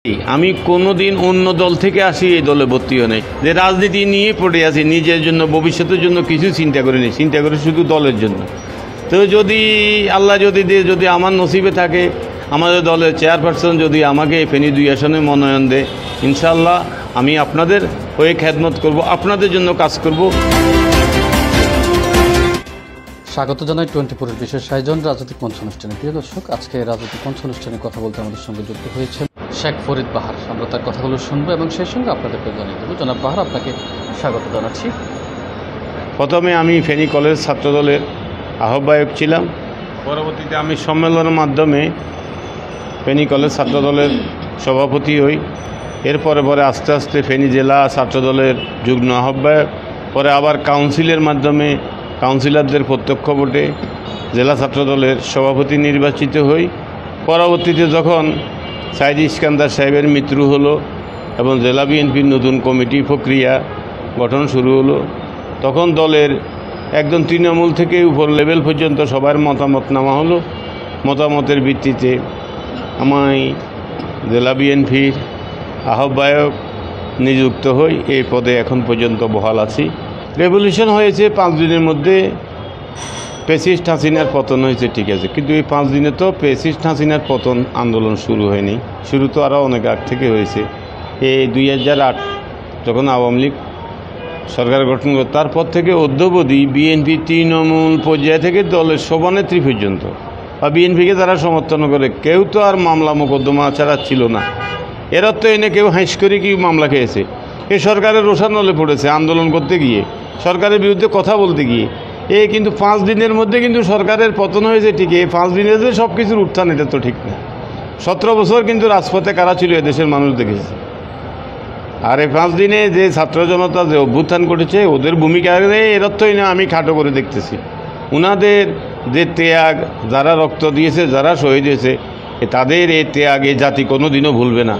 আমি কোনোদিন অন্য দল থেকে আসি এই দলে ভর্তি হই নাই, যে রাজনীতি নিয়ে পড়ে আছি, নিজের জন্য ভবিষ্যতের জন্য কিছু চিন্তা করিনি, চিন্তা করি শুধু দলের জন্য। তো যদি আল্লাহ যদি আমার নসিবে থাকে, আমাদের দলের চেয়ারপারসন যদি আমাকে ফেনী 2 আসনে মনোনয়ন দেয়, ইনশাআল্লাহ আমি আপনাদের হয়ে খেদমত করব, আপনাদের জন্য কাজ করব। স্বাগত জানাই 24-এর বিশেষ আয়োজন রাজনৈতিক মঞ্চ অনুষ্ঠানে। প্রিয় দর্শক, আজকে রাজনৈতিক মঞ্চ অনুষ্ঠানে কথা বলতে আমাদের সঙ্গে যুক্ত হয়েছেন শেখ ফরিদ বাহার। আমরা তার কথাগুলো শুনবো এবং সেই সঙ্গে আপনাদেরকে জানিয়ে দেবো। জনাব বাহার, আপনাকে স্বাগত জানাচ্ছি। প্রথমে আমি ফেনী কলেজ ছাত্রদলের আহ্বায়ক ছিলাম, পরবর্তীতে আমি সম্মেলনের মাধ্যমে ফেনী কলেজ ছাত্রদলের সভাপতি হই। এরপরে আস্তে আস্তে ফেনী জেলা ছাত্রদলের যুগ্ম আহ্বায়ক, পরে আবার কাউন্সিলের মাধ্যমে কাউন্সিলরদের প্রত্যক্ষ ভোটে জেলা ছাত্রদলের সভাপতি নির্বাচিত হই। পরবর্তীতে যখন সাইদ ইস্কান্দার সাহেবের মৃত্যু হলো এবং জেলা বিএনপির নতুন কমিটি প্রক্রিয়া গঠন শুরু হলো, তখন দলের একদম তৃণমূল থেকে উপর লেভেল পর্যন্ত সবার মতামত নেওয়া হলো। মতামতের ভিত্তিতে আমি জেলা বিএনপির আহ্বায়ক নিযুক্ত হই। এই পদে এখন পর্যন্ত বহাল আছি। রেভলিউশন হয়েছে 5 দিনের মধ্যে, ফ্যাসিস্ট হাসিনার পতন হয়েছে, ঠিক আছে, কিন্তু এই 5 দিনে তো ফ্যাসিস্ট হাসিনার পতন আন্দোলন শুরু হয়নি, শুরু তো আরও অনেক আগ থেকে হয়েছে। এই 2008 যখন আওয়ামী লীগ সরকার গঠন করে, তারপর থেকে অদ্যাবধি বিএনপি তৃণমূল পর্যায় থেকে দলের সভানেত্রী পর্যন্ত বা বিএনপিকে যারা সমর্থন করে, কেউ তো আর মামলা মোকদ্দমা ছাড়া ছিল না। এর অর্থ এনে কেউ হাঁস করে কি মামলা খেয়েছে, এ সরকারের রোষানলে পড়েছে আন্দোলন করতে গিয়ে, সরকারের বিরুদ্ধে কথা বলতে গিয়ে। কিন্তু 5 দিনের মধ্যে কিন্তু সরকারের পতন হয়েছে, ঠিক। এই 5 দিনে যে সব কিছুর উত্থান, এটা তো ঠিক না। 17 বছর কিন্তু রাজপথে কারা ছিল এদেশের মানুষ দেখেছে। আর এই 5 দিনে যে ছাত্র জনতা যে অভ্যুত্থান করেছে, ওদের ভূমিকা এর অর্থই না আমি খাটো করে দেখতেছি। ওনাদের যে ত্যাগ, যারা রক্ত দিয়েছে, যারা শহীদ হয়েছে, তাদের এই ত্যাগ এই জাতি কোনো দিনও ভুলবে না।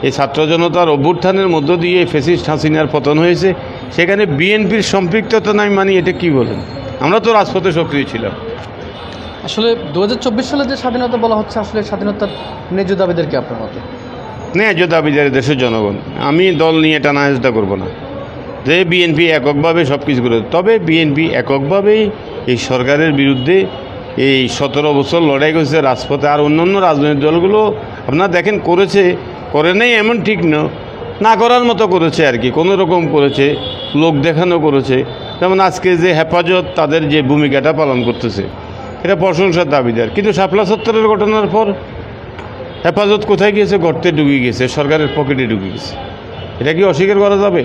এই ছাত্র জনতার অভ্যুত্থানের মধ্য দিয়ে ফ্যাসিস্ট হাসিনার পতন হয়েছে, সেখানে বিএনপির সম্পৃক্ততা নাই মানে এটা কি বলেন? আমরা তো রাজপথে সক্রিয় ছিলাম। আসলে 2024 সালে যে স্বাধীনতা বলা হচ্ছে, আসলে স্বাধীনতার ন্যায্য দাবিদের কি আপনার মতে? ন্যায্য দাবিদার দেশের জনগণ। আমি দল নিয়ে টানাহেজটা করব না যে বিএনপি এককভাবে সব কিছু করে, তবে বিএনপি এককভাবেই এই সরকারের বিরুদ্ধে এই 17 বছর লড়াই করেছে রাজপথে। আর অন্যান্য রাজনৈতিক দলগুলো আপনারা দেখেন করে নেই এমন ঠিক না করার মতো করেছে আর কি, কোনো রকম করেছে, লোক দেখানো করেছে। যেমন আজকে যে হেফাজত তাদের যে ভূমিকাটা পালন করতেছে, এটা প্রশংসার দাবিদার। কিন্তু শাপলা চত্বরের ঘটনার পর হেফাজত কোথায় গিয়েছে? গর্তে ঢুকে গেছে, সরকারের পকেটে ঢুকে গেছে। এটা কি অস্বীকার করা যাবে?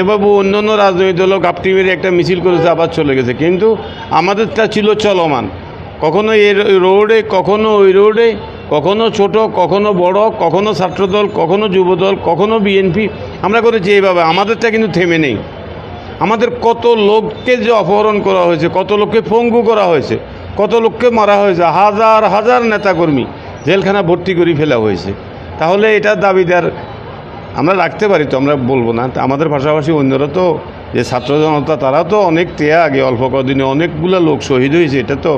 বাবু অন্যান্য রাজনৈতিক দল গাপটি মেরে একটা মিছিল করেছে, আবার চলে গেছে, কিন্তু আমাদেরটা ছিল চলমান। কখনো এই রোডে, কখনো ওই রোডে, কখনো ছোট, কখনো বড়, কখনো ছাত্রদল, কখনো যুবদল, কখনো বিএনপি, আমরা করেছি এইভাবে। আমাদেরটা কিন্তু থেমে নেই। আমাদের কত লোককে যে অপহরণ করা হয়েছে, কত লোককে পঙ্গু করা হয়েছে, কত লোককে মারা হয়েছে, হাজার হাজার নেতাকর্মী জেলখানা ভর্তি করে ফেলা হয়েছে। তাহলে এটা দাবিদার আমরা রাখতে পারি তো, আমরা বলবো না? আমাদের পাশাপাশি অন্যরা তো, যে ছাত্র জনতা, তারা তো অনেক ত্যাগ, অল্প কদিনে অনেকগুলো লোক শহীদ হয়েছে। এটা তো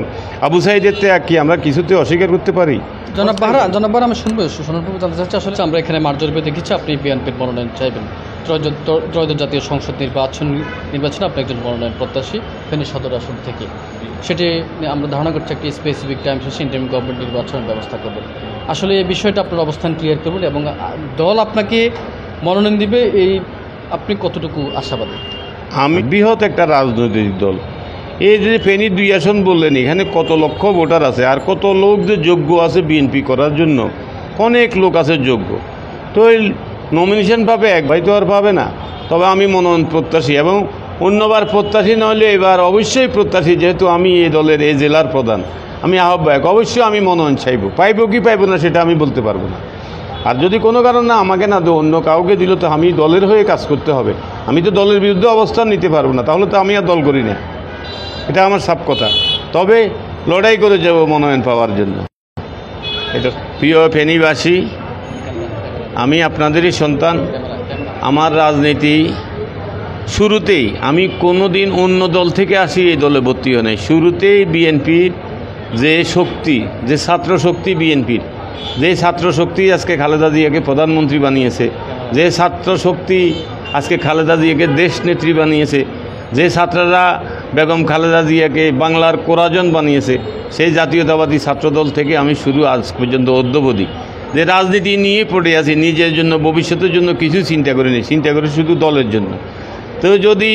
আবু সাইদের ত্যাগ কি আমরা কিছুতে অস্বীকার করতে পারি? জনাব বাহার, আমি শুনবো, শোনার পর জানতে চাচ্ছি, আসলে আমরা এখানে মার্জরিপে দেখেছি আপনি বিএনপির মনোনয়ন চাইবেন। ত্রয়োদশ জাতীয় সংসদ নির্বাচনে আপনি একজন মনোনয়ন প্রত্যাশী ফেনী সদর আসন থেকে। সেটি আমরা ধারণা করছি একটি স্পেসিফিক টাইম শেষে ইন্টারিম গভর্নমেন্ট নির্বাচনের ব্যবস্থা করবেন। আসলে এই বিষয়টা আপনার অবস্থান ক্লিয়ার করবেন এবং দল আপনাকে মনোনয়ন দিবে, এই আপনি কতটুকু আশাবাদী? আমি বৃহৎ একটা রাজনৈতিক দল, এই যে ফেনী 2 আসন বললেন, এখানে কত লক্ষ ভোটার আছে, আর কত লোক যে যোগ্য আছে বিএনপি করার জন্য, অনেক লোক আছে যোগ্য। তো এই নমিনেশন পাবে, এক ভাই তো আর পাবে না। তবে আমি মনোনয়ন প্রত্যাশী, এবং অন্যবার প্রত্যাশী নইলে এবার অবশ্যই প্রত্যাশী, যেহেতু আমি এই দলের এই জেলার প্রধান, আমি আহ্বায়ক, অবশ্যই আমি মনোনয়ন চাইব। পাইব কি পাইব না সেটা আমি বলতে পারবো না। আর যদি কোনো কারণ না আমাকে না দেয়, অন্য কাউকে দিল, তো আমি দলের হয়ে কাজ করতে হবে। আমি তো দলের বিরুদ্ধে অবস্থান নিতে পারবো না, তাহলে তো আমি আর দল করি না, এটা আমার সাফ কথা। তবে লড়াই করে যাব মনোনয়ন পাওয়ার জন্য। এটা প্রিয় ফেনীবাসী, আমি আপনাদেরই সন্তান। আমার রাজনীতি শুরুতেই আমি কোনো দিন অন্য দল থেকে আসি এই দলে ভর্তি হই নাই। শুরুতেই বিএনপির যে শক্তি, যে ছাত্র শক্তি বিএনপির, যে ছাত্র শক্তি আজকে খালেদা জিয়াকে প্রধানমন্ত্রী বানিয়েছে, যে ছাত্র শক্তি আজকে খালেদা জিয়াকে দেশ নেত্রী বানিয়েছে, যে ছাত্ররা বেগম খালেদা জিয়াকে বাংলার কোরাজন বানিয়েছে, সেই জাতীয়তাবাদী ছাত্রদল থেকে আমি শুরু আজ পর্যন্ত অদ্যবধি যে রাজনীতি নিয়ে পড়ে আছি, নিজের জন্য ভবিষ্যতের জন্য কিছু চিন্তা করিনি, চিন্তা করি শুধু দলের জন্য। তো যদি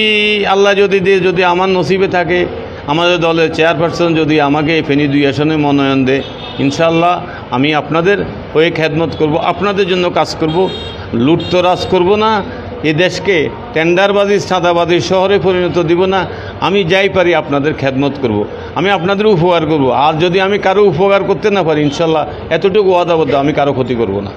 আল্লাহ যদি আমার নসিবে থাকে, আমাদের দলের চেয়ারপারসন যদি আমাকে ফেনী 2 আসনে মনোনয়ন দেয়, ইনশাআল্লাহ আমি আপনাদের হয়ে খেদমত করব, আপনাদের জন্য কাজ করব, লুটতরাজ করব না, এ দেশকে টেন্ডারবাজি চাঁদাবাজির শহরে পরিণত দিব না। আমি যাই পারি আপনাদের খেদমত করব, আমি আপনাদের উপকার করব। আর যদি আমি কারো উপকার করতে না পারি, ইনশাআল্লাহ এতটুকু ওয়াদাবদ্ধ, আমি কারো ক্ষতি করব না।